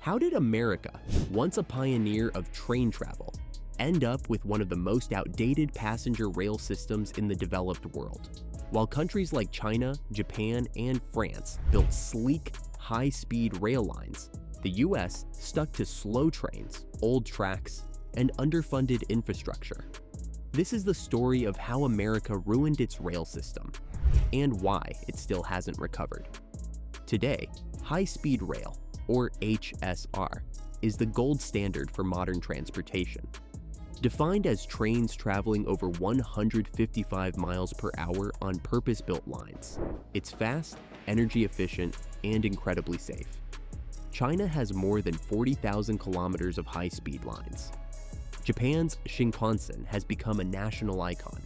How did America, once a pioneer of train travel, end up with one of the most outdated passenger rail systems in the developed world? While countries like China, Japan, and France built sleek, high-speed rail lines, the US stuck to slow trains, old tracks, and underfunded infrastructure. This is the story of how America ruined its rail system and why it still hasn't recovered. Today, high-speed rail, or HSR, is the gold standard for modern transportation. Defined as trains traveling over 155 miles per hour on purpose-built lines, it's fast, energy efficient, and incredibly safe. China has more than 40,000 kilometers of high-speed lines. Japan's Shinkansen has become a national icon.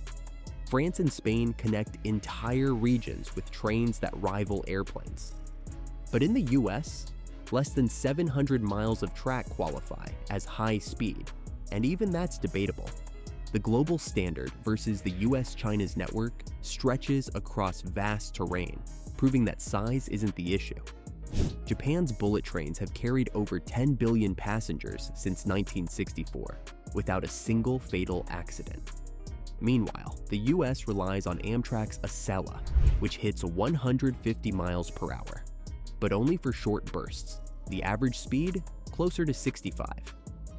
France and Spain connect entire regions with trains that rival airplanes. But in the US, less than 700 miles of track qualify as high speed, and even that's debatable. The global standard versus the US-China's network stretches across vast terrain, proving that size isn't the issue. Japan's bullet trains have carried over 10 billion passengers since 1964, without a single fatal accident. Meanwhile, the US relies on Amtrak's Acela, which hits 150 miles per hour, but only for short bursts. The average speed, closer to 65.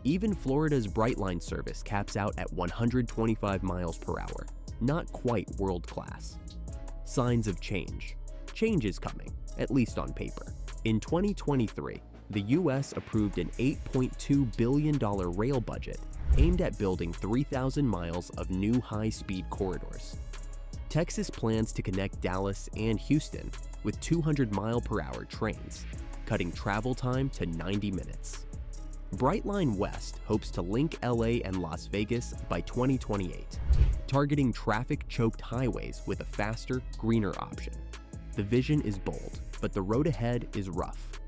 Even Florida's Brightline service caps out at 125 miles per hour, not quite world-class. Signs of change. Change is coming, at least on paper. In 2023, the US approved an $8.2 billion rail budget aimed at building 3,000 miles of new high-speed corridors. Texas plans to connect Dallas and Houston with 200-mile-per-hour trains, cutting travel time to 90 minutes. Brightline West hopes to link LA and Las Vegas by 2028, targeting traffic-choked highways with a faster, greener option. The vision is bold, but the road ahead is rough.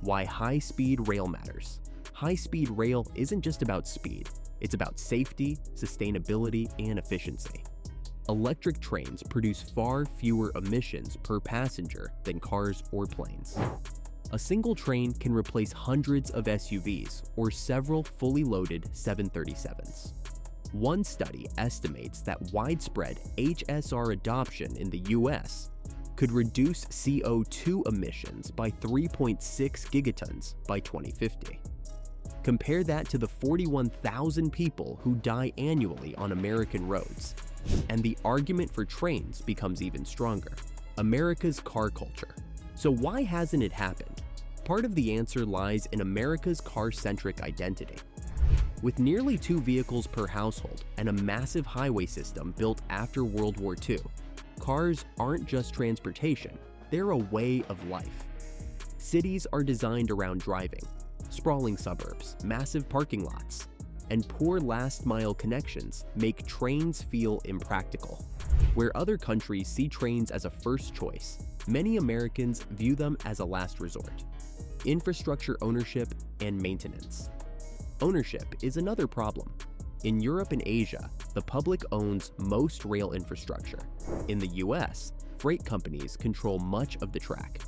Why high-speed rail matters. High-speed rail isn't just about speed, it's about safety, sustainability, and efficiency. Electric trains produce far fewer emissions per passenger than cars or planes. A single train can replace hundreds of SUVs or several fully loaded 737s. One study estimates that widespread HSR adoption in the US could reduce CO2 emissions by 3.6 gigatons by 2050. Compare that to the 41,000 people who die annually on American roads, and the argument for trains becomes even stronger. America's car culture. So why hasn't it happened? Part of the answer lies in America's car-centric identity. With nearly 2 vehicles per household and a massive highway system built after World War II, cars aren't just transportation, they're a way of life. Cities are designed around driving. Sprawling suburbs, massive parking lots, and poor last-mile connections make trains feel impractical. Where other countries see trains as a first choice, many Americans view them as a last resort. Infrastructure ownership and maintenance. Ownership is another problem. In Europe and Asia, the public owns most rail infrastructure. In the US, freight companies control much of the track.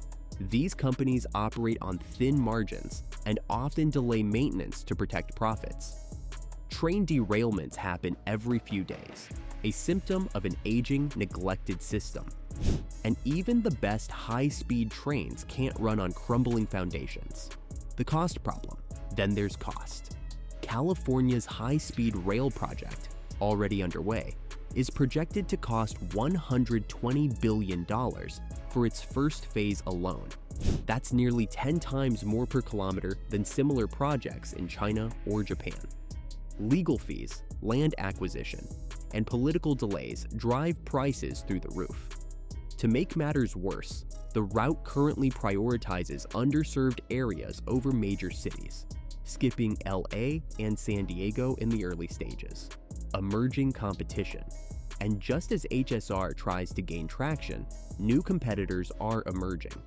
These companies operate on thin margins and often delay maintenance to protect profits. Train derailments happen every few days, a symptom of an aging, neglected system. And even the best high-speed trains can't run on crumbling foundations. The cost problem. Then there's cost. California's high-speed rail project, already underway, is projected to cost $120 billion for its first phase alone. That's nearly 10 times more per kilometer than similar projects in China or Japan. Legal fees, land acquisition, and political delays drive prices through the roof. To make matters worse, the route currently prioritizes underserved areas over major cities, skipping LA and San Diego in the early stages. Emerging competition. And just as HSR tries to gain traction, new competitors are emerging.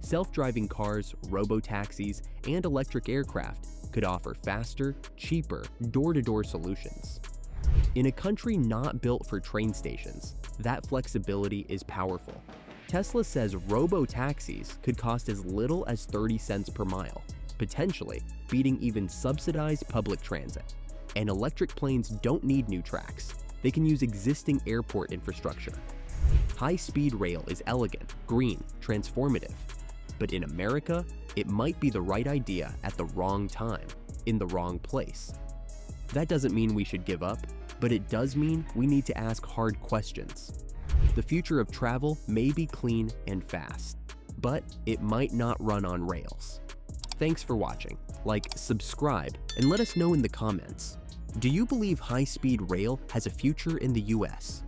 Self-driving cars, robo-taxis, and electric aircraft could offer faster, cheaper, door-to-door solutions. In a country not built for train stations, that flexibility is powerful. Tesla says robo-taxis could cost as little as 30 cents per mile, potentially beating even subsidized public transit. And electric planes don't need new tracks. They can use existing airport infrastructure. High-speed rail is elegant, green, transformative. But in America, it might be the right idea at the wrong time, in the wrong place. That doesn't mean we should give up, but it does mean we need to ask hard questions. The future of travel may be clean and fast, but it might not run on rails. Thanks for watching. Like, subscribe, and let us know in the comments. Do you believe high-speed rail has a future in the US?